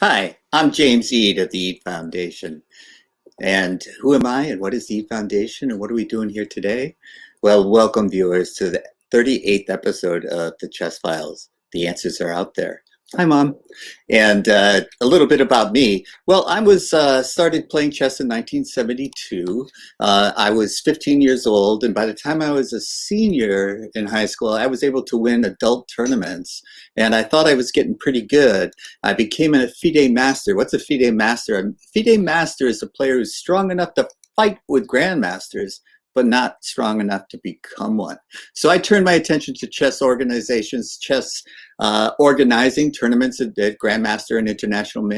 Hi, I'm James Eade of the Eade Foundation. And who am I and what is the Eade Foundation and what are we doing here today? Well, welcome viewers to the 38th episode of the Chess Files. The answers are out there. Hi, Mom. And a little bit about me. Well, I was started playing chess in 1972. I was 15 years old, and by the time I was a senior in high school, I was able to win adult tournaments, and I thought I was getting pretty good. I became a FIDE master. What's a FIDE master? A FIDE master is a player who's strong enough to fight with grandmasters, but not strong enough to become one. So I turned my attention to chess organizations, chess organizing tournaments at Grandmaster and International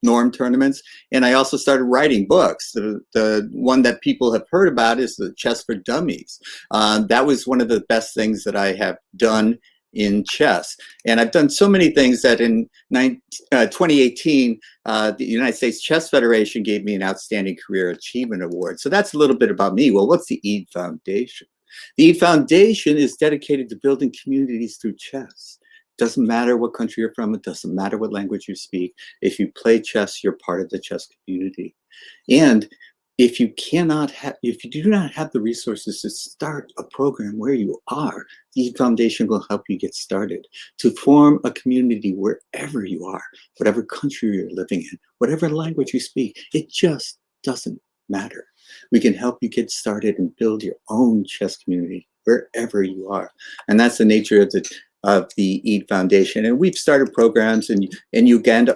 Norm tournaments. And I also started writing books. The one that people have heard about is the Chess for Dummies. That was one of the best things that I have done in chess. And I've done so many things that in 2018, the United States Chess Federation gave me an Outstanding Career Achievement Award. So that's a little bit about me. Well, what's the Eade Foundation? The Eade Foundation is dedicated to building communities through chess. Doesn't matter what country you're from. It doesn't matter what language you speak. If you play chess, you're part of the chess community. And if you do not have the resources to start a program where you are, the Foundation will help you get started to form a community wherever you are, whatever country you're living in, whatever language you speak. It just doesn't matter. We can help you get started and build your own chess community wherever you are. And that's the nature of the Eade Foundation. And we've started programs in Uganda,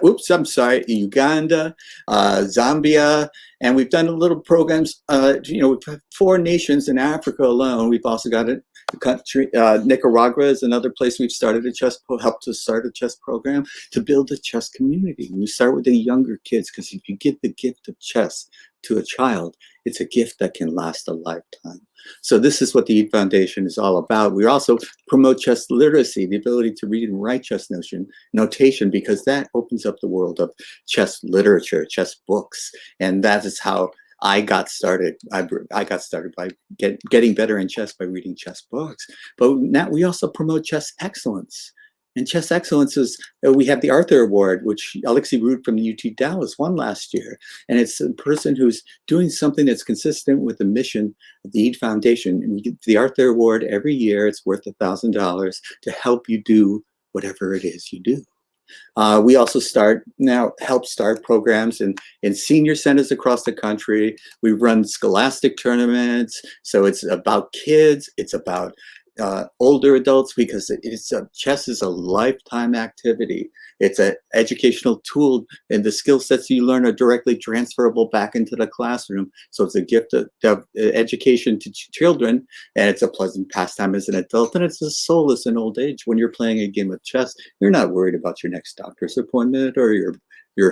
Uganda, Zambia, and we've done little programs, we've had 4 nations in Africa alone. We've also got a country, Nicaragua is another place we've started helped to start a chess program to build a chess community. We start with the younger kids, because if you give the gift of chess to a child, it's a gift that can last a lifetime. So this is what the Eade Foundation is all about. We also promote chess literacy, the ability to read and write chess notation, because that opens up the world of chess literature, chess books. And that is how I got started. I got started by getting better in chess by reading chess books. But now we also promote chess excellence. And chess excellence is, we have the Arthur Award, which Alexei Ruud from UT Dallas won last year. And it's a person who's doing something that's consistent with the mission of the Eade Foundation. And you get the Arthur Award every year. It's worth $1,000 to help you do whatever it is you do. We also help start programs in senior centers across the country. We run scholastic tournaments. So it's about kids. It's about older adults, because chess is a lifetime activity. It's an educational tool, and the skill sets you learn are directly transferable back into the classroom. So it's a gift of education to children, and it's a pleasant pastime as an adult, and it's a solace in old age. When you're playing a game of chess, you're not worried about your next doctor's appointment or your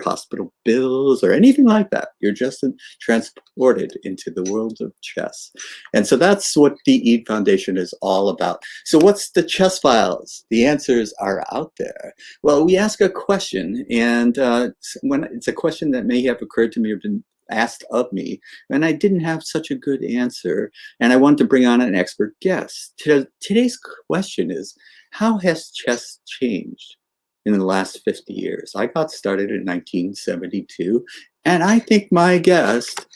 hospital bills or anything like that. You're just transported into the world of chess. And so that's what the Eade Foundation is all about. So what's the Chess Files? The answers are out there. Well, we ask a question, and when it's a question that may have occurred to me or been asked of me, and I didn't have such a good answer, and I wanted to bring on an expert guest. Today's question is, how has chess changed in the last 50 years? I got started in 1972, and I think my guest,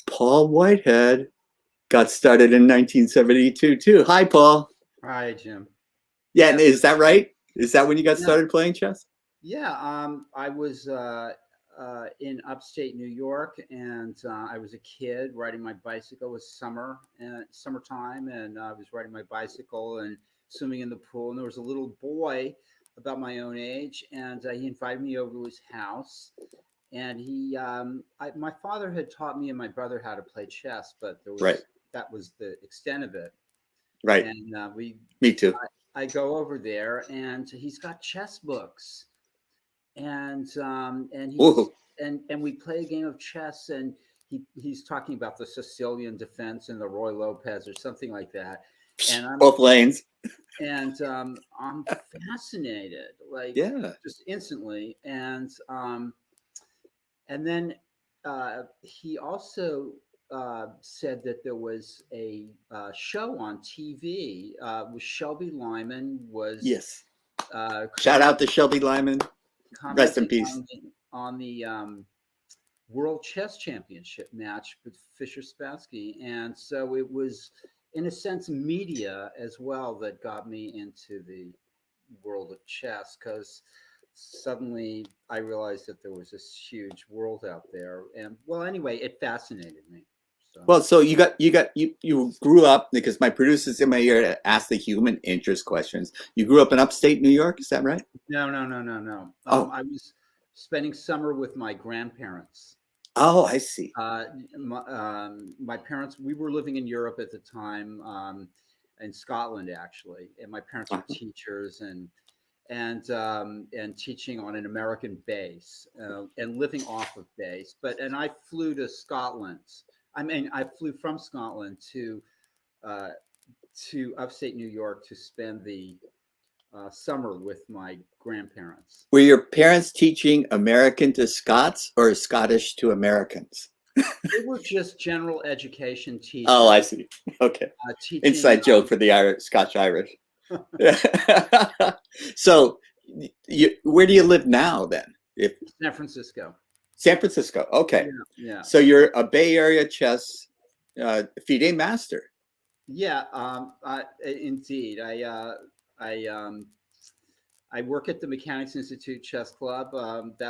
Paul Whitehead, got started in 1972 too. Hi, Paul. Hi, Jim. Yeah, is that right? Is that when you got started playing chess? Yeah, I was in upstate New York, and I was a kid riding my bicycle. It was summertime, and I was riding my bicycle and swimming in the pool. And there was a little boy about my own age, and he invited me over to his house. And my father had taught me and my brother how to play chess, but that was the extent of it. Right. And Me too. I go over there, and he's got chess books, and we play a game of chess, and he's talking about the Sicilian defense and the Roy Lopez or something like that, and both lanes. And I'm fascinated, like just instantly, and then he also said that there was a show on TV with Shelby Lyman was Shout out to Shelby Lyman. Rest in commenting peace. on the World Chess Championship match with Fischer Spassky, and so it was, in a sense, media as well that got me into the world of chess because suddenly I realized that there was this huge world out there, and well, anyway, it fascinated me. So Well, so you grew up because my producers in my ear ask the human interest questions. You grew up in upstate New York, is that right? no, no, no, no, no. Oh, I was spending summer with my grandparents. oh, I see. Uh, my parents, we were living in Europe at the time, in Scotland actually, and my parents were Uh-huh. teachers and teaching on an American base and living off of base. And I flew to Scotland. I mean, I flew from Scotland uh, to upstate New York to spend the summer with my grandparents. Were your parents teaching American to Scots or Scottish to Americans? They were just general education Oh, I teachers, see. Okay. teaching Inside joke for the Irish, Scotch Irish. So, where do you live now then? If San Francisco. San Francisco. Okay. Yeah, yeah, So you're a Bay Area chess FIDE master. yeah. Indeed, I I work at the Mechanics Institute Chess Club.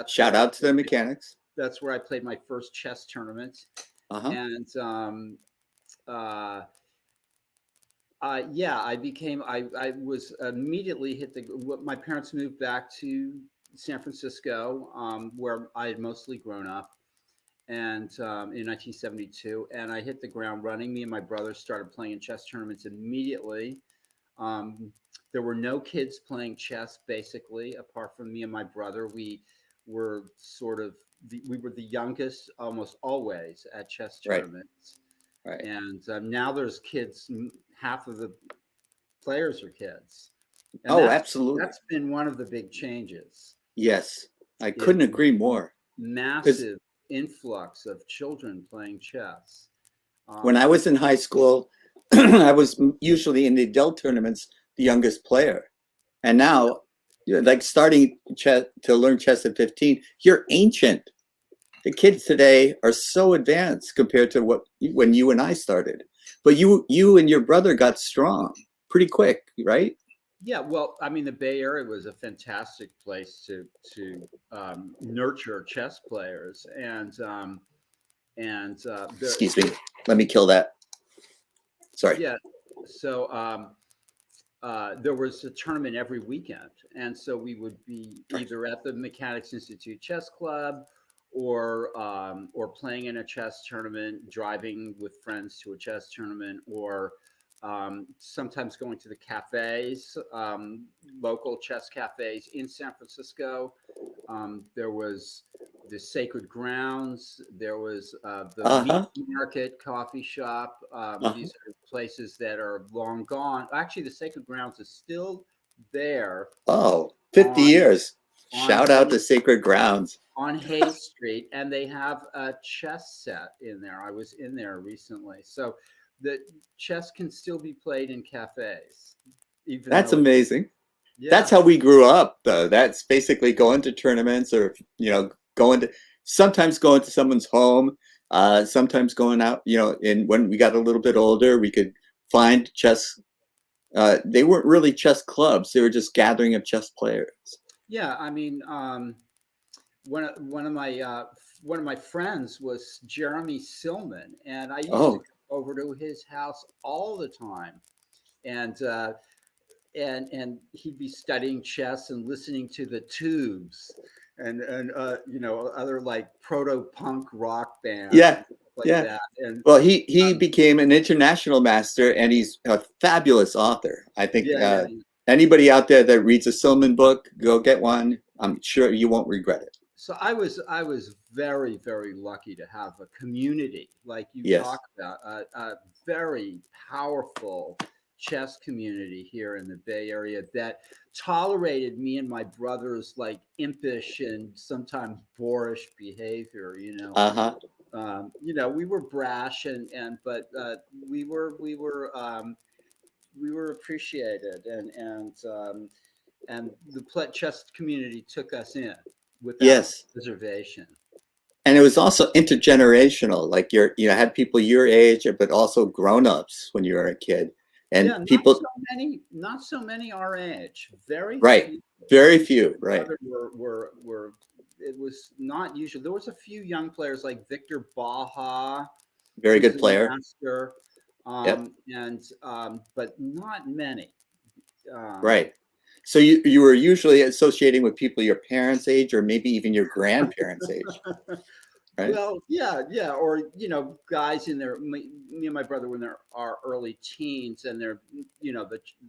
Shout out to the mechanics. That's where I played my first chess tournament, Uh-huh. and uh, yeah, I was immediately hit the. My parents moved back to San Francisco, where I had mostly grown up, and in 1972, and I hit the ground running. Me and my brother started playing in chess tournaments immediately. Um, there were no kids playing chess basically, apart from me and my brother. We were we were the youngest almost always at chess Right. tournaments, Right. and now there's kids. Half of the players are kids, and Oh, absolutely. that's been one of the big changes. Yes. I Is couldn't agree more. Because massive influx of children playing chess. when I Um, was in high school, I was usually in the adult tournaments the youngest player. And yeah, now, like starting chess to learn chess at 15, you're ancient. The kids today are so advanced compared to what when you and I started. But you and your brother got strong pretty quick, right? yeah. Well, I mean, the Bay Area was a fantastic place to nurture chess players, and Excuse me. Let me kill that. Sorry. yeah. So there was a tournament every weekend, and so we would be either at the Mechanics Institute Chess Club, or playing in a chess tournament, driving with friends to a chess tournament, or sometimes going to the cafes, local chess cafes in San Francisco. There was the Sacred Grounds. There was the Meat Uh-huh. Market coffee shop. Uh-huh. These are places that are long gone. Actually, the Sacred Grounds is still there Oh, 50 on years. on Shout out to Sacred Grounds. on Hayes Street, and they have a chess set in there. I was in there recently, so the chess can still be played in cafes, even That's though it, amazing. That's yeah. how we grew up, though. That's basically going to tournaments or, going to sometimes going to someone's home, sometimes going out, and when we got a little bit older, we could find chess. They weren't really chess clubs. They were just gathering of chess players. Yeah, I mean, one of my friends was Jeremy Silman, and I used to Oh, go over to his house all the time, and and he'd be studying chess and listening to the Tubes, and other like proto punk rock bands yeah, and stuff like yeah. that, and Well, he um, became an international master, and he's a fabulous author. I think yeah, yeah, yeah. anybody out there that reads a Silman book, go get one. I'm sure you won't regret it. So I was very very lucky to have a community like you talk Yes. about, a very powerful chess community here in the Bay Area that tolerated me and my brother's like impish and sometimes boorish behavior. Uh-huh. We were brash and but we were appreciated, and and the chess community took us in without Yes. reservation. And it was also intergenerational. Like you had people your age, but also grown-ups when you were a kid. Yeah, And people, not so many our age. Very right. few. Very Me few, and my right. brother were. It was not usual. There was a few young players like Victor Baja, Very who's good the player. master, Yep. and but not many. Um, Right. So you were usually associating with people your parents' age or maybe even your grandparents' age, right? Well, yeah, yeah, or guys in their me and my brother when they're our early teens, and they're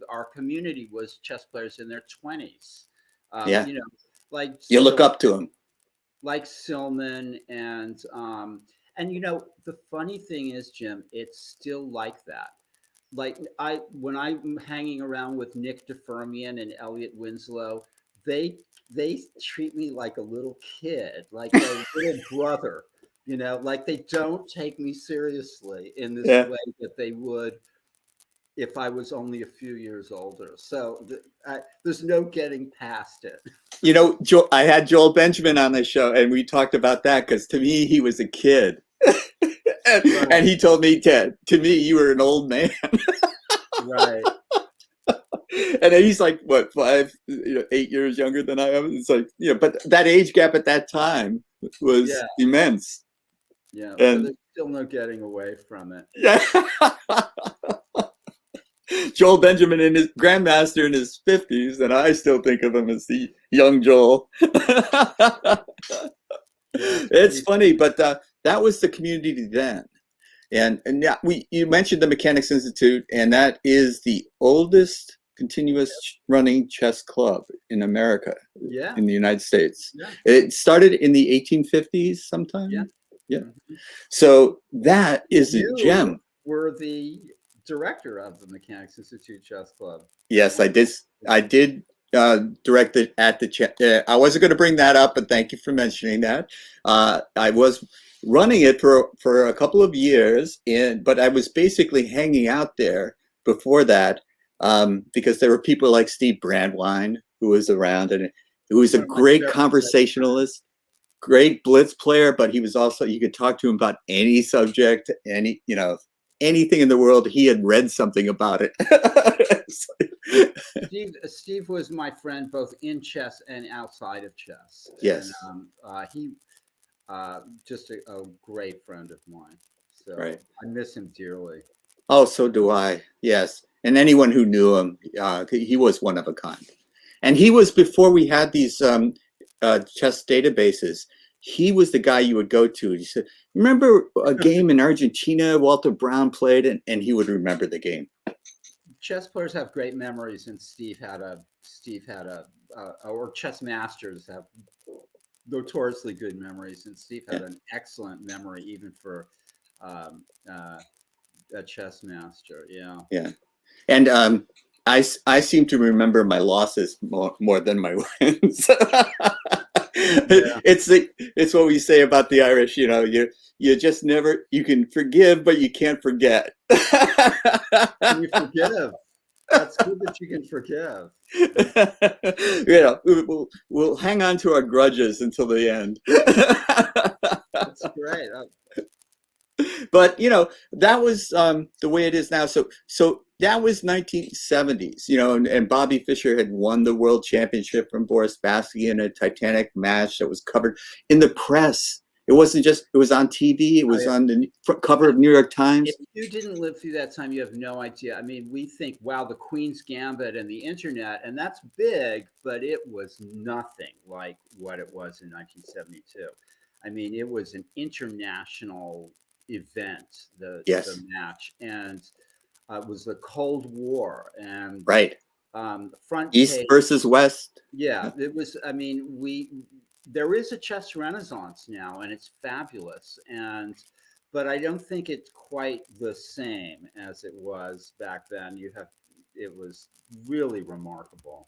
our community was chess players in their 20s. Yeah. Like You look up to them. like Silman and the funny thing is, Jim, it's still like that. Like when I'm hanging around with Nick DeFermian and Elliot Winslow, they they treat me like a little kid, like a little brother, like they don't take me seriously in this Yeah. way that they would if I was only a few years older. So there's no getting past it. I had Joel Benjamin on the show, and we talked about that because to me he was a kid, and Right, he told me, Ted, to me you were an old man, right. and he's like what 8 years younger than I am. It's like but that age gap at that time was Yeah, immense, yeah. So and there's still no getting away from it. yeah. Joel Benjamin in his grandmaster in his 50s, and I still think of him as the young Joel. Yeah, it's It's pretty funny, funny. but that was the community then. And yeah, you mentioned the Mechanics Institute, and that is the oldest continuous running chess club in America, Yeah, in the United States. yeah, It started in the 1850s yeah. sometime. Yeah. Mhm. So that is a You gem. were the director of the Mechanics Institute Chess Club. Yes, I did. I did direct it at the chat. I wasn't going to bring that up, but thank you for mentioning that. I was running it for a couple of years, but I was basically hanging out there before that because there were people like Steve Brandwine who was around, and who was a One of my great very best friends. conversationalist, great blitz player. But he was also, you could talk to him about any subject, anything in the world. He had read something about it. Steve was my friend both in chess and outside of chess, and Yes, he just a great friend of mine. So right. I miss him dearly. Oh, so do I. Yes. And anyone who knew him, he was one of a kind. And he was, before we had these chess databases, he was the guy you would go to. He said, remember a game in Argentina Walter Brown played? And he would remember the game. Chess players have great memories, and or chess masters have notoriously good memories, and Steve Yeah. had an excellent memory even for um, uh, a chess master. Yeah. Yeah. And I seem to remember my losses more than my wins. Yeah. It's what we say about the Irish. You just never, you can forgive, but you can't forget. You forgive. That's good that you can forgive. We'll hang on to our grudges until the end. That's great. But that was the way it is now. So that was 1970s, and Bobby Fischer had won the world championship from Boris Spassky in a Titanic match that was covered in the press. It wasn't just, it was on TV. It was on the front cover of New York Times. If you didn't live through that time, you have no idea. I mean, we think, wow, the Queen's Gambit and the internet, and that's big, but it was nothing like what it was in 1972. I mean, it was an international event, the Yes, match, and it was the Cold War, and right. front East page. versus West. Yeah, it was. I mean, there is a chess renaissance now, and it's fabulous. But I don't think it's quite the same as it was back then. It was really remarkable,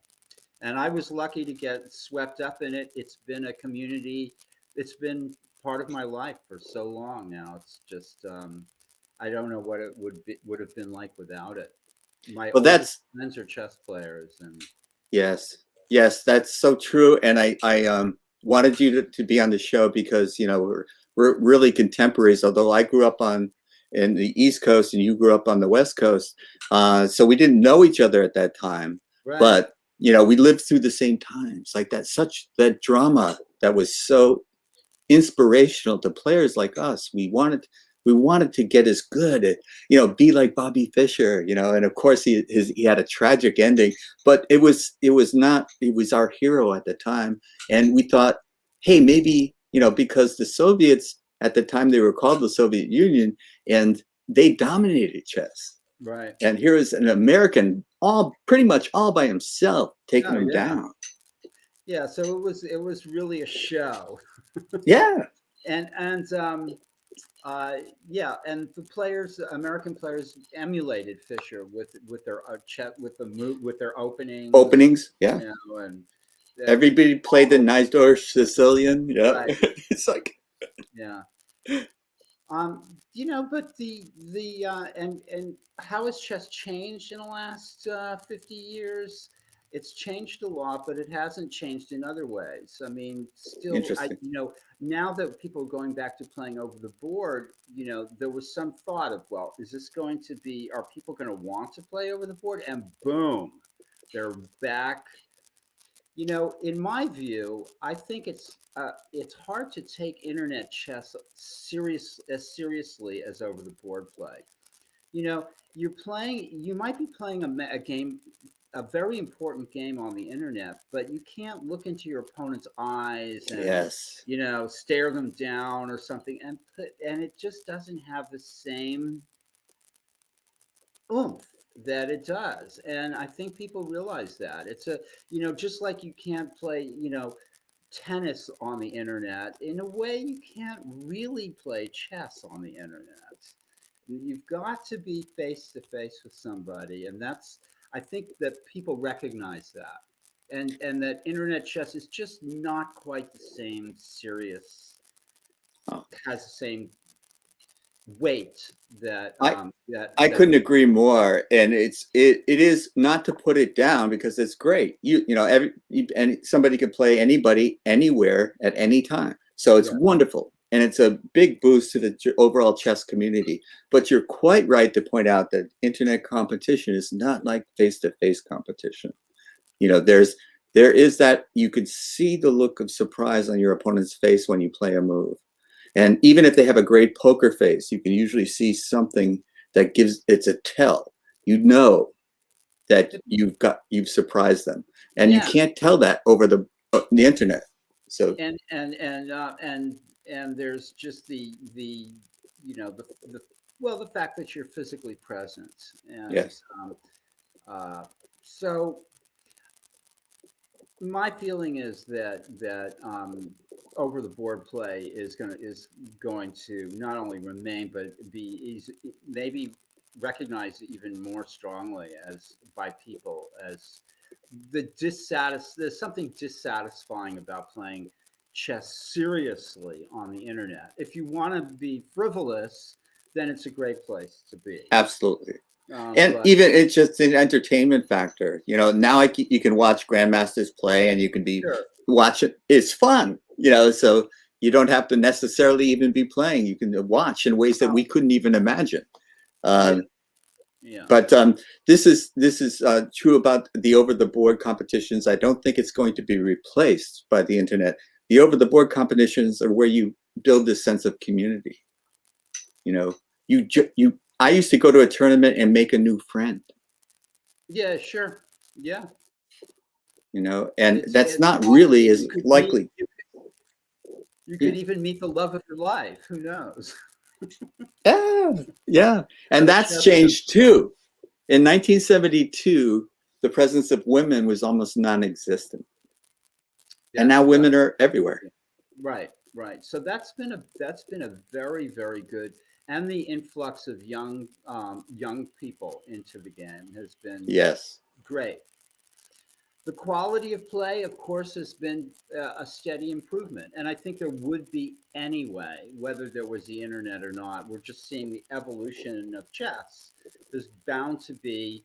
and I was lucky to get swept up in it. It's been a community. It's been part of my life for so long now. It's just I don't know what it would have been like without it. My Well, oldest that's, friends are chess players, and yes. Yes, that's so true. And I wanted you to be on the show because, you know, we're really contemporaries, although I grew up on in the East Coast and you grew up on the West Coast. So we didn't know each other at that time, Right. but you know, we lived through the same times. Like that, such that drama that was so inspirational to players like us. We wanted to get as good at, you know, be like Bobby Fischer, you know, and of course he had a tragic ending, but it was not, it was our hero at the time. And we thought, hey, maybe, you know, because the Soviets at the time, they were called the Soviet Union, and they dominated chess. Right. And here is an American all pretty much all by himself taking Oh them yeah. down. Yeah. So it was really a show, Yeah, and uh, yeah, and the players, American players, emulated Fisher with their with the move, with their openings, openings. Yeah. you know, and Everybody played the all Nightdoor Sicilian. Yeah. right, It's like, yeah. But and how has chess changed in the last 50 years? It's changed a lot, but it hasn't changed in other ways. I mean, still, interesting. now that people are going back to playing over the board, there was some thought of, well, is this going to be, are people going to want to play over the board? And boom, they're back. In my view, I think it's hard to take internet chess seriously as over the board play. You might be playing a game, a very important game on the internet, but you can't look into your opponent's eyes and Yes. stare them down or something, and it just doesn't have the same oomph that it does. And I think people realize that just like you can't play, tennis on the internet. In a way, you can't really play chess on the internet. You've got to be face to face with somebody, and I think that people recognize that, and that internet chess is just not quite the same serious, Oh, has the same weight that I that I that couldn't agree more. And it is not to put it down because it's great. You know and somebody can play anybody anywhere at any time. So it's yeah. wonderful. And it's a big boost to the overall chess community. But you're quite right to point out that internet competition is not like face-to-face competition. You know, there is that, you could see the look of surprise on your opponent's face when you play a move. And even if they have a great poker face, you can usually see something that gives, it's a tell. You know that you've surprised them. And you Yeah, can't tell that over the internet. So and there's just the the well, the fact that you're physically present, and yes, uh, so my feeling is that over the board play is going to not only remain, but maybe recognized even more strongly as by people as there's something dissatisfying about playing chess seriously on the internet. If you want to be frivolous, then it's a great place to be. absolutely. And But even it's just an entertainment factor. You know, now you can watch grandmasters play, and you can be sure, watch it. It's fun. You know, so you don't have to necessarily even be playing. You can watch in ways that we well, couldn't even imagine. yeah, Um, yeah. but this is true about the over the board competitions. I don't think it's going to be replaced by the internet. The over the board competitions are where you build this sense of community. You know, you. I used to go to a tournament and make a new friend. Yeah, sure. Yeah. You know, and that's It's not really as you could meet likely. you Yeah, could even meet the love of your life. Who knows? yeah, yeah. At And a that's chess tournament. changed too. In 1972, the presence of women was almost non-existent, and now That's right. women are everywhere. Yeah. Right, right. So that's been a very, very good, and the influx of young people into the game has been Yes, great. The quality of play, of course, has been a steady improvement, and I think there would be anyway, whether there was the internet or not. We're just seeing the evolution of chess. There's bound to be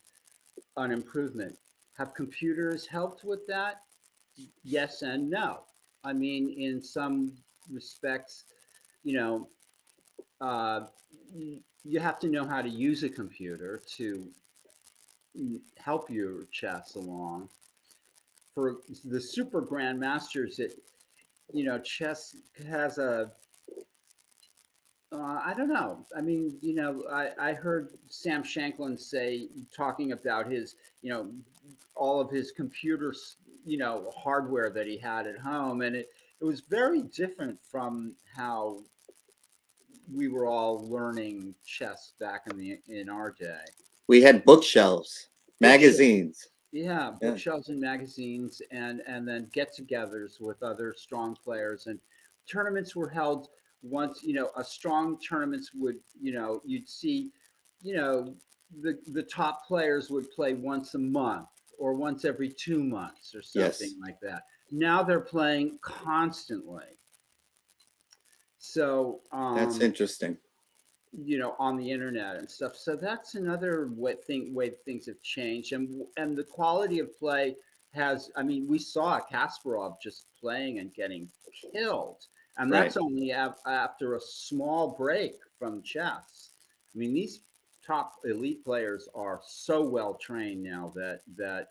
an improvement. Have computers helped with that? yes and no. I mean, in some respects, you know, uh, you have to know how to use a computer to help your chess along. For the super grandmasters, chess has a I don't know. I mean, I heard Sam Shanklin say, talking about his, all of his computers, hardware that he had at home, and it was very different from how we were all learning chess back in our day. We had bookshelves, Bookshelves, magazines. yeah, Yeah. bookshelves and magazines, and then get-togethers with other strong players, and tournaments were held once. A strong tournaments would, you'd see, you know, the top players would play once a month or once every 2 months or something Yes. like that. Now they're playing constantly. So, That's interesting. on the internet and stuff. So that's another way things have changed, and the quality of play has. I mean, we saw Kasparov just playing and getting killed, and Right. that's only after a small break from chess. I mean, these top elite players are so well trained now that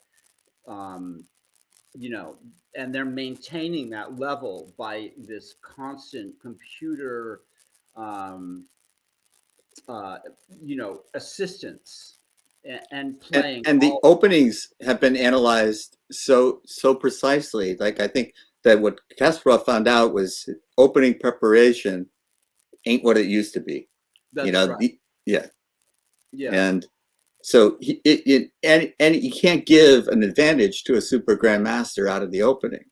um, you know, and they're maintaining that level by this constant computer um, uh, assistance and playing And the all the time. openings have been analyzed so precisely. Like I think that what Kasparov found out was opening preparation ain't what it used to be. You That's know, right. yeah, Yeah. and so and you can't give an advantage to a super grandmaster out of the opening.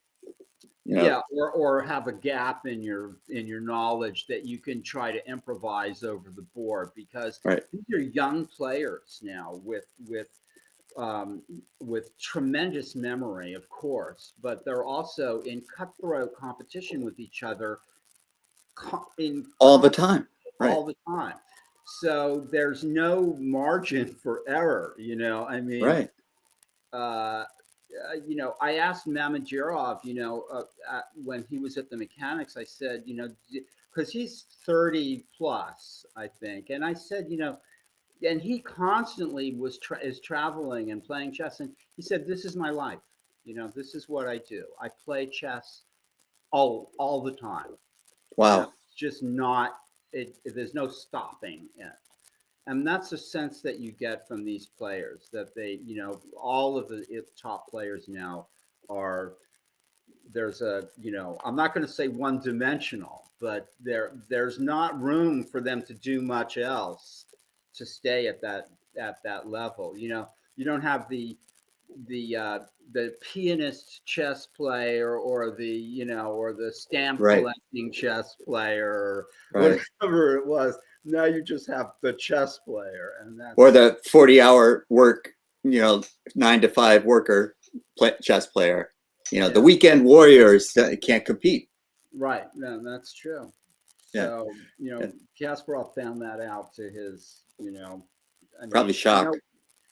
You know, Yeah, or have a gap in your knowledge that you can try to improvise over the board, because right? these are young players now um, with tremendous memory, of course, but they're also in cutthroat competition with each other in All the time, right? all the time. So there's no margin for error. I mean, Right. uh, I asked Mamajirov, when he was at the mechanics, I said, because he's 30 plus, I think. And I said, and he constantly is traveling and playing chess. And he said, this is my life. This is what I do. I play chess all the time. Wow. It's just not, there's no stopping it. And that's a sense that you get from these players, that they, all of the top players now are, there's a, I'm not going to say one dimensional, but there's not room for them to do much else to stay at that level. You don't have the pianist chess player, or or the stamp Right. collecting chess player, or Right. whatever it was. Now you just have the chess player, and Or that's the 40-hour work, 9 to 5 worker chess player. The yeah, weekend warriors that can't compete. right. No, that's true. Yeah. So Yeah. Kasparov found that out to his, I Probably mean, shock.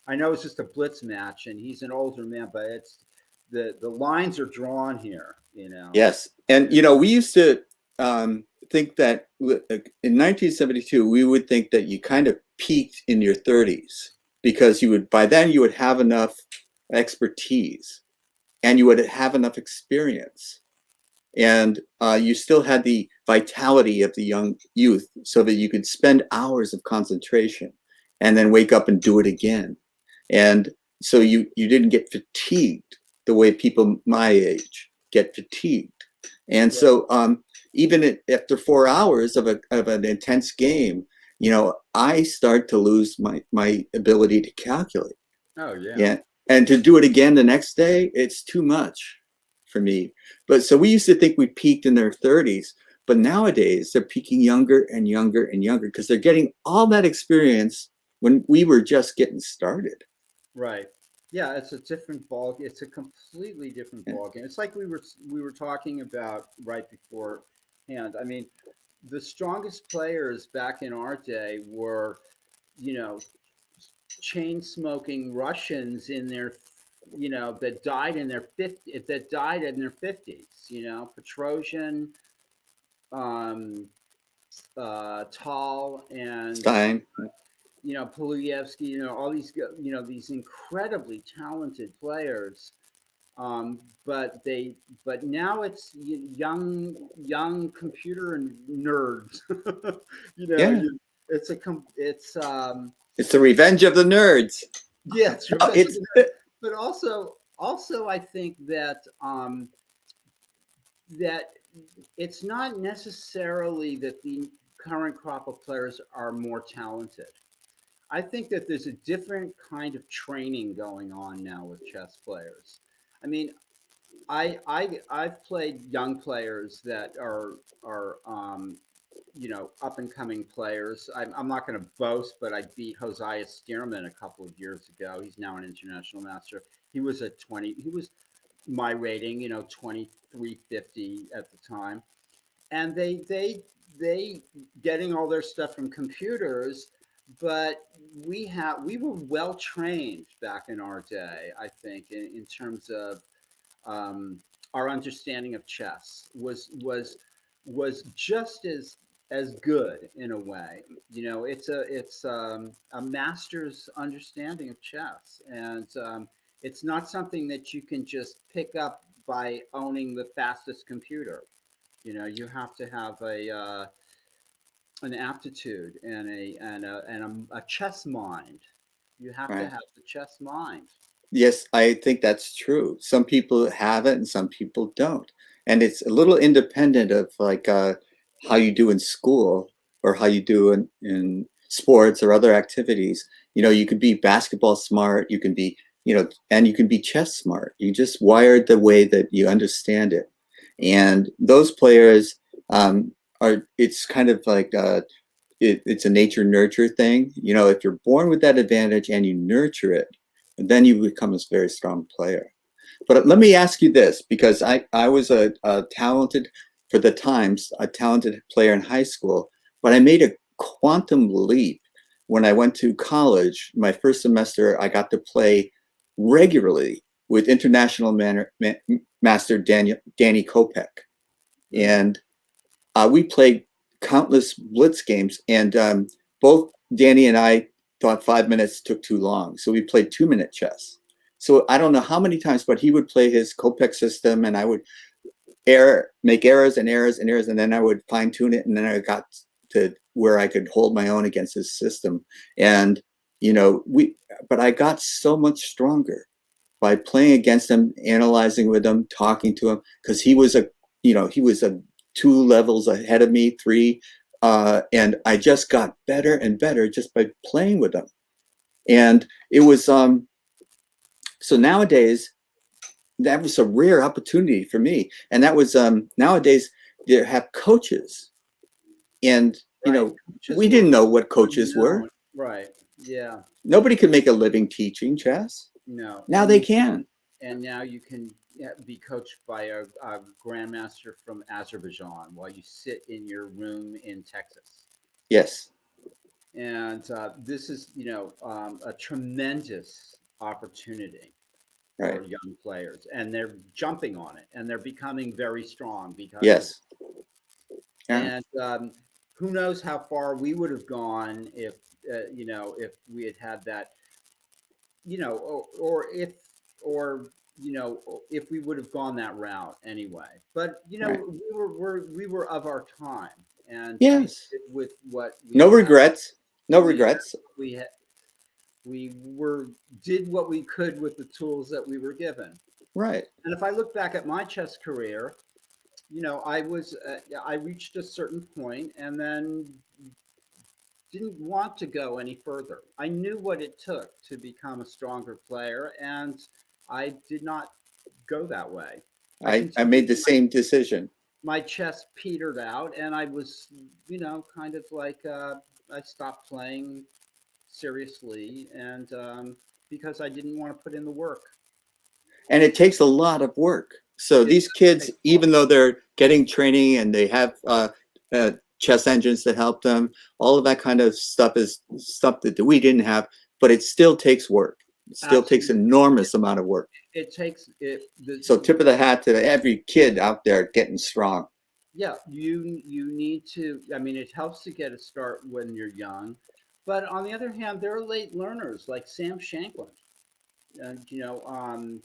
I know it's just a blitz match, and he's an older man, but it's the lines are drawn here. Yes. And, And we used to think that in 1972, we would think that you kind of peaked in your 30s because by then you would have enough expertise and you would have enough experience. And you still had the vitality of the young youth so that you could spend hours of concentration and then wake up and do it again. And so you didn't get fatigued the way people my age get fatigued. And yeah, so even after 4 hours of an intense game, I start to lose my ability to calculate. oh yeah, Yeah. And to do it again the next day, it's too much for me. But so we used to think we peaked in their 30s, but nowadays they're peaking younger and younger and younger because they're getting all that experience when we were just getting started. right. Yeah, it's a different ball. It's a completely different Yeah. ball game. It's like we were talking about right beforehand. I mean, the strongest players back in our day were, you know, chain smoking Russians in their that died in their 50s. Petrosian, um, Tall, and Stein. Poluyevsky. All these these incredibly talented players. But now it's young computer nerds. you know, Yeah. you, it's a com- It's the revenge of the nerds. yeah, it's No, revenge of it's the nerds. But also I think that it's not necessarily that the current crop of players are more talented. I think that there's a different kind of training going on now with chess players. I mean, I've played young players that are up and coming players. I'm not going to boast, but I beat Josiah Stearman a couple of years ago. He's now an international master. He was a 20. He was my rating, 2350 at the time, and they getting all their stuff from computers. But we were well trained back in our day. I think in terms of um, our understanding of chess was just as good in a way. It's a master's understanding of chess, and it's not something that you can just pick up by owning the fastest computer. You have to have an aptitude and a chess mind. You have to right. have the chess mind. Yes, I think that's true. Some people have it and some people don't. And it's a little independent of like how you do in school or how you do in sports or other activities. You could be basketball smart, you can be, and you can be chess smart. You just wired the way that you understand it. And those players it's kind of like it's a nature nurture thing. If you're born with that advantage and you nurture it, then you become a very strong player. But let me ask you this, because I was a talented, for the times, a talented player in high school, but I made a quantum leap when I went to college. My first semester, I got to play regularly with international master Danny Kopek. Mm. And we played countless blitz games, and both Danny and I thought 5 minutes took too long, so we played 2 minute chess. So I don't know how many times, but he would play his Kopek system, and I would make errors and errors and errors, and then I would fine tune it, and then I got to where I could hold my own against his system. And but I got so much stronger by playing against him, analyzing with him, talking to him, because he was a 2 levels ahead of me, three, and I just got better and better just by playing with him. And it was so nowadays that was a rare opportunity for me, and that was nowadays they have coaches, and Right. Coaches we were didn't know what were coaches were. known. Right. Yeah. Nobody could make a living teaching chess. No. Now they can. And now you can, yeah, be coached by a grandmaster from Azerbaijan while you sit in your room in Texas. Yes, And this is, a tremendous opportunity right. for young players, and they're jumping on it, and they're becoming very strong because of it. Yes, yeah. And who knows how far we would have gone if we had had that, or if we would have gone that route anyway. But Right. we were of our time, and we Yes. did with what No we had. regrets. No We had, regrets. we had, we were did what we could with the tools that we were given. Right. And if I look back at my chess career, I reached a certain point and then didn't want to go any further. I knew what it took to become a stronger player, and I did not go that way. I I continued. made the same decision. My chess petered out, and I was, kind of like I stopped playing seriously, and because I didn't want to put in the work. And it takes a lot of work. So It these does kids, take a lot. even though they're getting training and they have chess engines that help them, all of that kind of stuff is stuff that we didn't have, but it still takes work. It still takes Absolutely. enormous amount of work. It takes it. So tip of the hat to every kid out there getting strong. Yeah, you need to. I mean, it helps to get a start when you're young, but on the other hand, there are late learners like Sam Shanklin. You know, and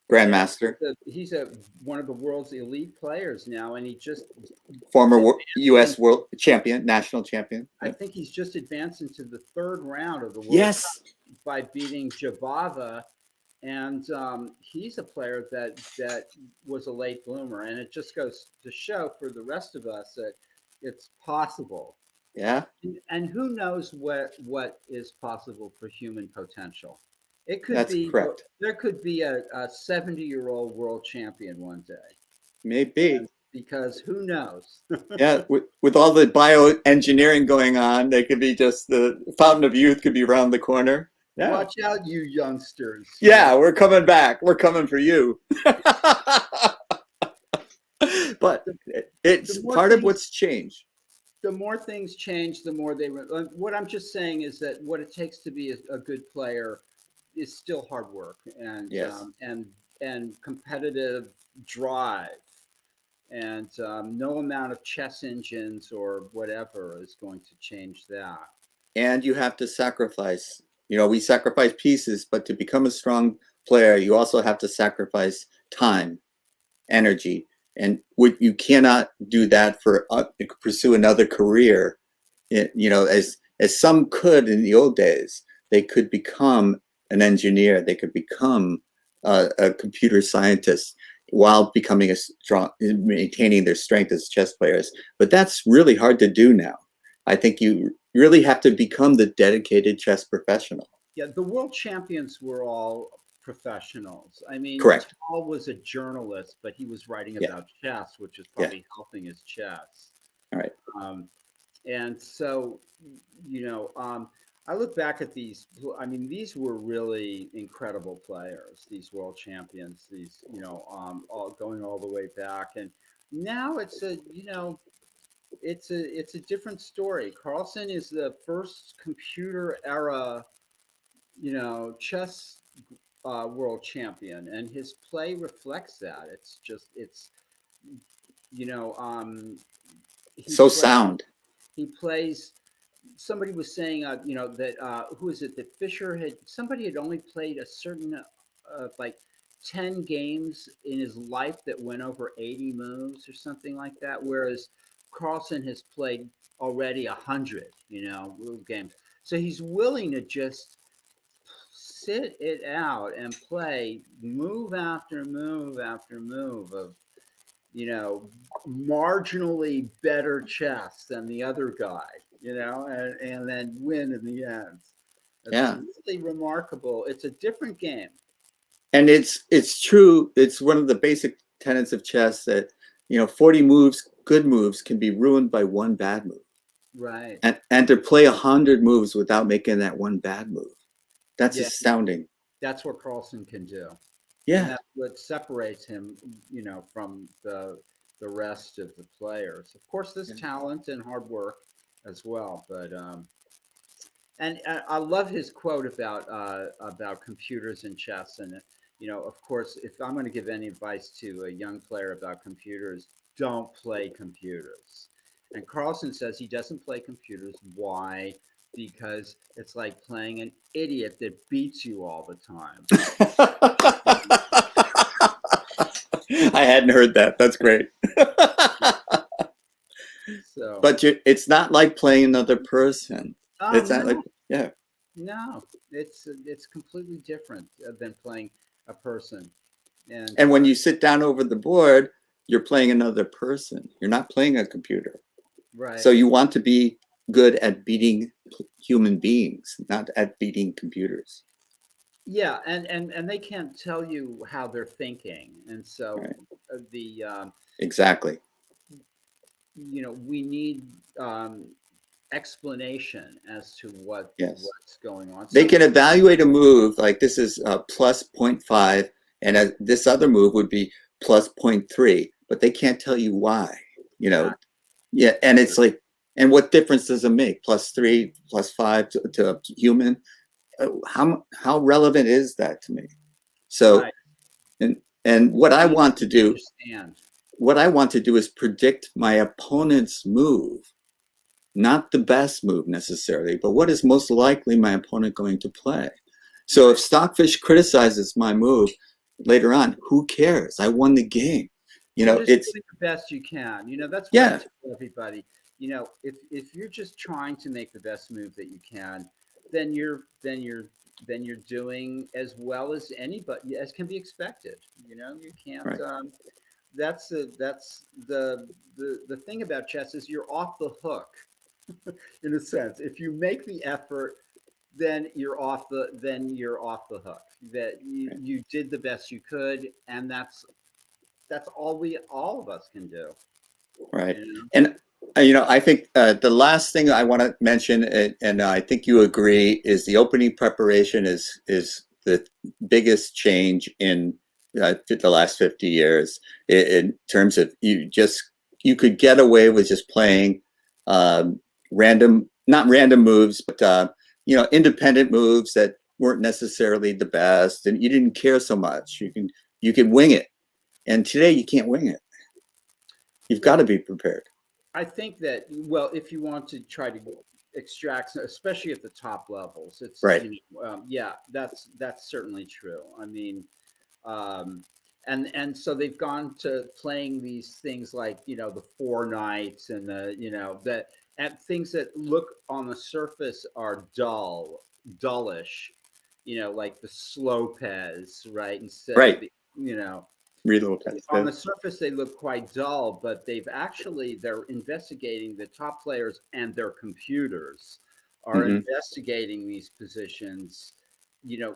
Grandmaster, he's a one of the world's elite players now, and he just former advanced. U.S. world champion, national champion. I Yep. think he's just advanced into the third round of the World Yes. Cup by beating Jabava, and he's a player that was a late bloomer, and it just goes to show for the rest of us that it's possible. Yeah, And who knows what is possible for human potential? It could that's be correct. there could be a 70-year-old world champion one day, Maybe. and because who knows? Yeah, with all the bioengineering going on, they could be just the fountain of youth could be around the corner. Yeah. Watch out, you youngsters! You Yeah, know, we're coming back. We're coming for you. But the, the it's more part of things what's changed. the more things change, the more they. What I'm just saying is that what it takes to be a good player is still hard work Yes. and competitive drive, and no amount of chess engines or whatever is going to change that. And you have to sacrifice. You know, we sacrifice pieces, but to become a strong player, you also have to sacrifice time, energy, and what you cannot do that for pursue another career. You know, as some could in the old days, they could become an engineer, they could become a computer scientist while becoming a strong, maintaining their strength as chess players. But that's really hard to do now. I think you really have to become the dedicated chess professional. Yeah, the world champions were all professionals. I mean, Correct. Tal was a journalist, but he was writing Yeah. about chess, which is Yeah. probably helping his chess. All right. Um, and so, you know, I look back at these. I mean, these were really incredible players. These world champions. These, you know, all going all the way back. And now it's a, you know, it's a different story. Carlsen is the first computer era, you know, chess world champion, and his play reflects that. It's just it's you know he So play sound. he plays. Somebody was saying, you know, that who is it? That Fisher had somebody had only played a certain like 10 games in his life that went over 80 moves or something like that, whereas Carlsen has played already 100, you know, games. So he's willing to just sit it out and play move after move after move of, you know, marginally better chess than the other guy, you know, and then win in the end. It's Yeah. really remarkable. It's a different game. And it's true. It's one of the basic tenets of chess that, you know, 40 moves, good moves, can be ruined by one bad move. Right. And to play 100 moves without making that one bad move, that's Yeah. astounding. That's what Carlsen can do. And Yeah. that's what separates him, you know, from the rest of the players. Of course, there's Yeah. talent and hard work as well, but and I love his quote about computers and chess. And you know, of course, if I'm going to give any advice to a young player about computers, don't play computers. And Carlson says he doesn't play computers. Why? Because it's like playing an idiot that beats you all the time. I hadn't heard that. That's great. So, But it's not like playing another person. oh It's not no, like, yeah. no, it's completely different than playing a person. And And when you sit down over the board, you're playing another person. You're not playing a computer. right. So you want to be good at beating human beings, not at beating computers. Yeah, and they can't tell you how they're thinking, and so Right. the Exactly. you know, we need explanation as to Yes. what's going on. They So can evaluate a move like this is plus zero point 0.5, and this other move would be plus zero point 0.3, but they can't tell you why. You know, exactly, yeah, and it's like, and what difference does it make? Plus 3, plus 5 to a human? how relevant is that to me? So Right. and What do you understand? what I want to do is predict my opponent's move, not the best move necessarily, but what is most likely my opponent going to play. So if Right. Stockfish criticizes my move later on, who cares? I won the game. You're just It's doing the best you can. That's what I yeah, tell everybody. If you're just trying to make the best move that you can, then you're doing as well as anybody as can be expected. You can't. right, That's the thing about chess is you're off the hook in a sense. If you make the effort, then you're off the hook. That right. you did the best you could, and that's all of us can do. Right. You know? And, I think the last thing I want to mention, and I think you agree, is the opening preparation is the biggest change in the last 50 years in terms of you could get away with just playing random, not random moves, but, independent moves that weren't necessarily the best, and you didn't care so much. You could wing it. And today you can't wing it. You've got to Well, be prepared. I think that, well, if you want to try to extract, especially at the top levels, Right. yeah, that's certainly true. I mean, um, and so they've gone to playing these things like the four knights and that and things that look on the surface are dullish, like the slow pez, right? Instead of Right. the you know Read a little text. on the surface they look quite dull, but they're investigating, the top players and their computers are Mm-hmm. investigating these positions,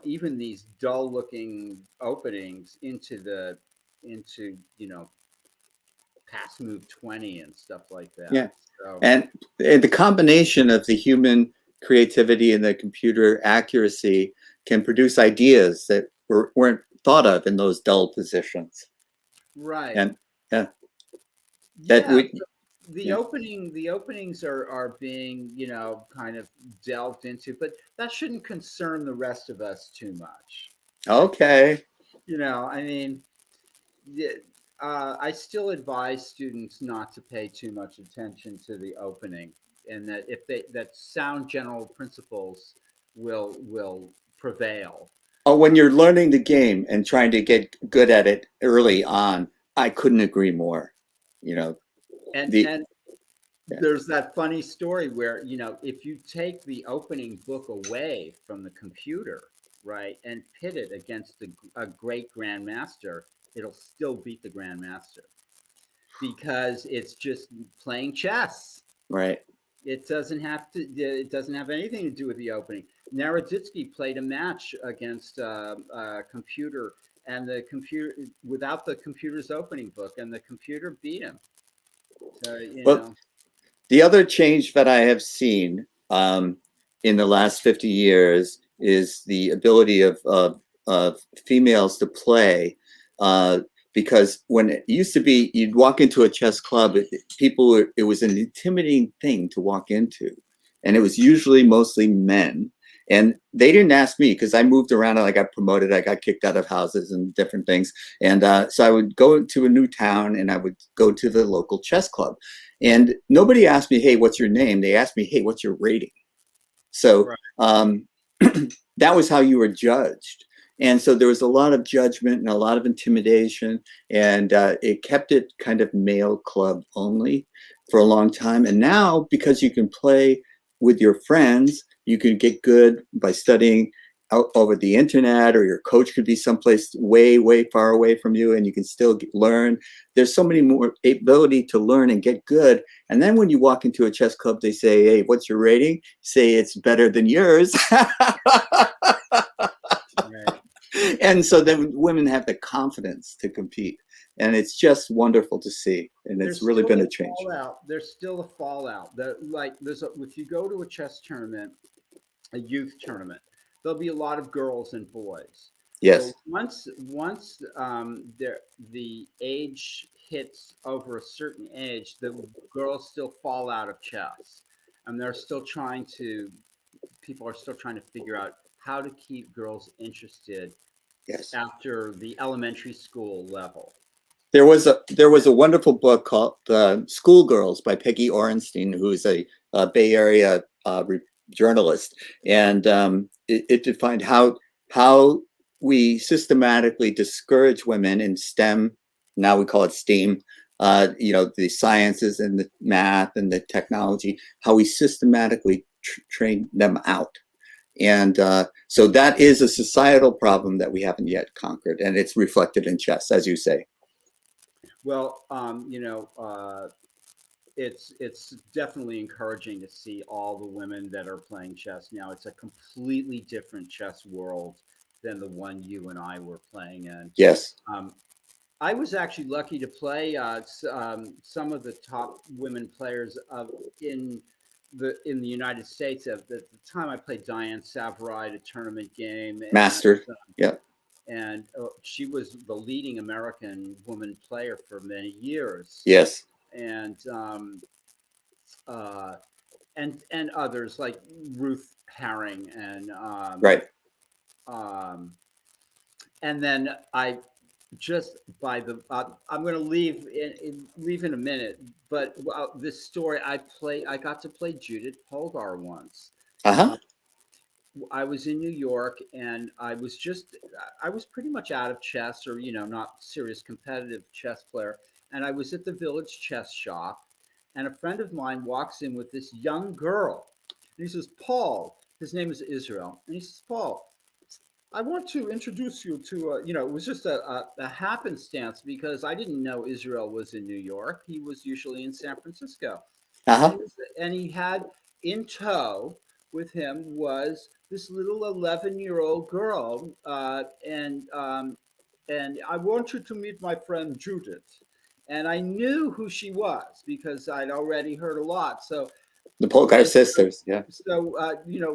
even these dull looking openings into pass move 20 and stuff like Yeah. that. So And the combination of the human creativity and the computer accuracy can produce ideas that weren't thought of in those dull positions. right. And yeah, that Yeah, we, the yeah. openings are being kind of delved into, but that shouldn't concern the rest of us too much. Okay. I mean, yeah, I still advise students not to pay too much attention to the opening, and that if they that sound general principles will prevail. Oh, when you're learning the game and trying to get good at it early on, I couldn't agree more. You know, And the and yeah, there's that funny story where if you take the opening book away from the computer, right, and pit it against a great grandmaster, it'll still beat the grandmaster because it's just playing chess. right. It doesn't have anything to do with the opening. Naroditsky played a match against a computer, and the computer, without the computer's opening book, and the computer beat him. So Well, the other change that I have seen in the last 50 years is the ability of females to play. Uh, because when it used to be, you'd walk into a chess club, it was an intimidating thing to walk into. And it was usually mostly men. And they didn't ask me because I moved around and I got promoted. I got kicked out of houses and different things. And so I would go to a new town and I would go to the local chess club. And nobody asked me, hey, what's your name? They asked me, hey, what's your rating? So right. that was how you were judged. And so there was a lot of judgment and a lot of intimidation, and it kept it kind of male club only for a long time. And now, because you can play with your friends, you can get good by studying out over the internet, or your coach could be someplace way, way far away from you, and you can still learn. There's so many more ability to learn and get good. And then when you walk into a chess club, they say, hey, what's your rating? Say it's better than yours. Right. And so then women have the confidence to compete. And it's just wonderful to see. And it's There's really still been a a change. fallout. There's still a fallout. That like if you go to a chess tournament, a youth tournament, there'll be a lot of girls and boys. But Yes. once the age hits over a certain age, the girls still fall out of chess, and they're still trying to. People are still trying to figure out how to keep girls interested Yes. after the elementary school level. There was a wonderful book called Schoolgirls by Peggy Orenstein, who's a Bay Area journalist, and it defined how we systematically discourage women in STEM. Now we call it STEAM. The sciences and the math and the technology. How we systematically train them out. And so that is a societal problem that we haven't yet conquered, and it's reflected in chess, as you say. Well, it's definitely encouraging to see all the women that are playing chess now. It's a completely different chess world than the one you and I were playing in. Yes. Um, I was actually lucky to play some of the top women players in the United States. At the time, I played Diane Savoy at a tournament game, Mastered. Yeah. and she was the leading American woman player for many years. Yes. And uh, and others like Ruth Herring Right. um, and then I just by the I'm going to leave in a minute, but this story I got to play Judith Polgar once. Uh-huh. Uh, I was in New York and I was pretty much out of chess or not serious competitive chess player, and I was at the village chess shop, and a friend of mine walks in with this young girl, and he says, Paul, his name is Israel, and he says, Paul, I want to introduce you to, it was just a happenstance because I didn't know Israel was in New York. He was usually in San Francisco. And Uh-huh. he had in tow with him was this little 11-year-old girl. And I want you to meet my friend Judith. And I knew who she was because I'd already heard a lot. The Polgar And sisters. Yeah.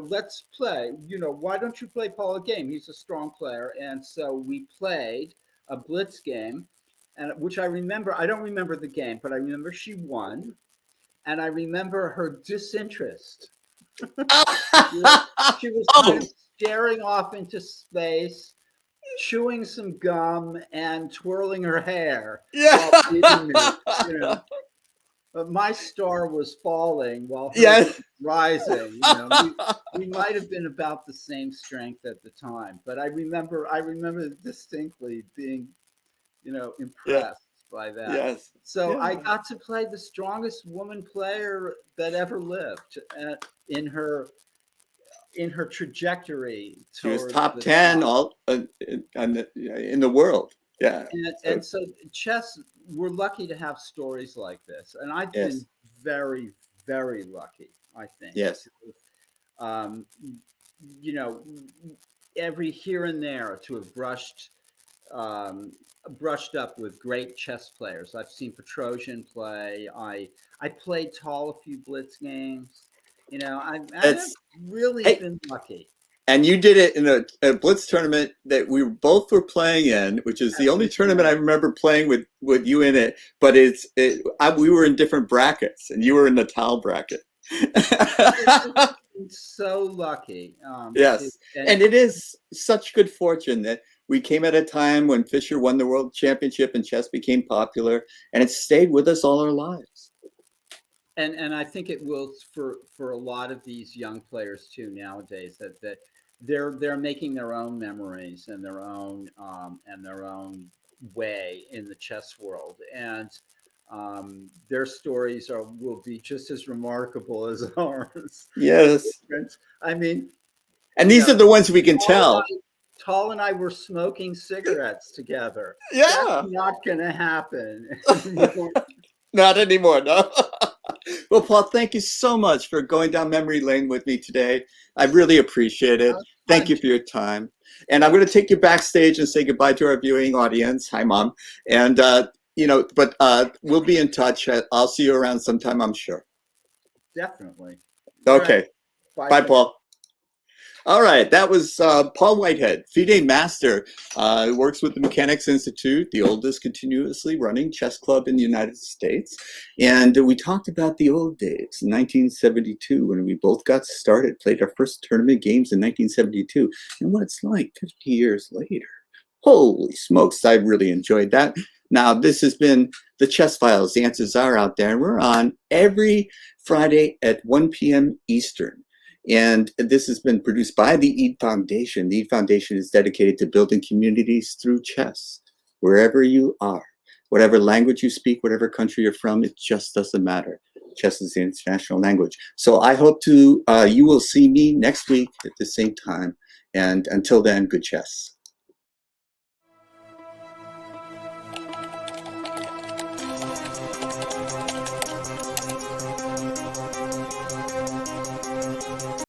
let's play. Why don't you play Paul a game? He's a strong player, and so we played a blitz game, and which I remember. I don't remember the game, but I remember she won, and I remember her disinterest. She was kind Oh, of staring off into space, chewing some gum, and twirling her hair yeah. while beating me. You know, but my star was falling while hers Yes. was rising. We might have been about the same strength at the time, but I remember distinctly being, Yeah. impressed by that. Yes. So Yeah. I got to play the strongest woman player that ever lived in her in her trajectory She was towards top the 10 top. all in the world. Yeah. And So so chess, we're lucky to have stories like this, and I've been yes. very, very lucky, I think, Yes. um, you know, every here and there to have um, brushed up with great chess players. I've seen Petrosian play. I played tall a few blitz games. I've It's really hey, been lucky. and you did it in a blitz tournament that we both were playing in, which is the That's only right. tournament I remember playing with you in it. But we were in different brackets, and you were in the towel bracket. I've been so lucky. Yes, And and it is such good fortune that we came at a time when Fischer won the world championship and chess became popular, and it stayed with us all our lives. and I think it will for a lot of these young players too nowadays that they're making their own memories and their own way in the chess world, and their stories will be just as remarkable as ours. Yes, I mean, and you these know, are the ones we can Paul and tell. I, Paul and I were smoking cigarettes together. That's Yeah, not going to happen anymore. not anymore, no. Well, Paul, thank you so much for going down memory lane with me today. I really appreciate it. Thank I'm you for your time. And I'm well, going to take you backstage and say goodbye to our viewing audience. Hi, Mom. And, we'll be in touch. I'll see you around sometime, I'm sure. definitely. All right. Okay. Bye Bye, for now. Paul. All right, that was Paul Whitehead, FIDE Master. Works with the Mechanics Institute, the oldest continuously running chess club in the United States. And we talked about the old days, 1972, when we both got started, played our first tournament games in 1972, and what it's like 50 years later. Holy smokes, I really enjoyed that. Now, this has been the Chess Files. The answers are out there. We're on every Friday at 1 p.m. Eastern. And this has been produced by the EAD Foundation. The EAD Foundation is dedicated to building communities through chess, wherever you are. Whatever language you speak, whatever country you're from, it just doesn't matter. Chess is the international language. So I hope you will see me next week at the same time. And until then, good chess.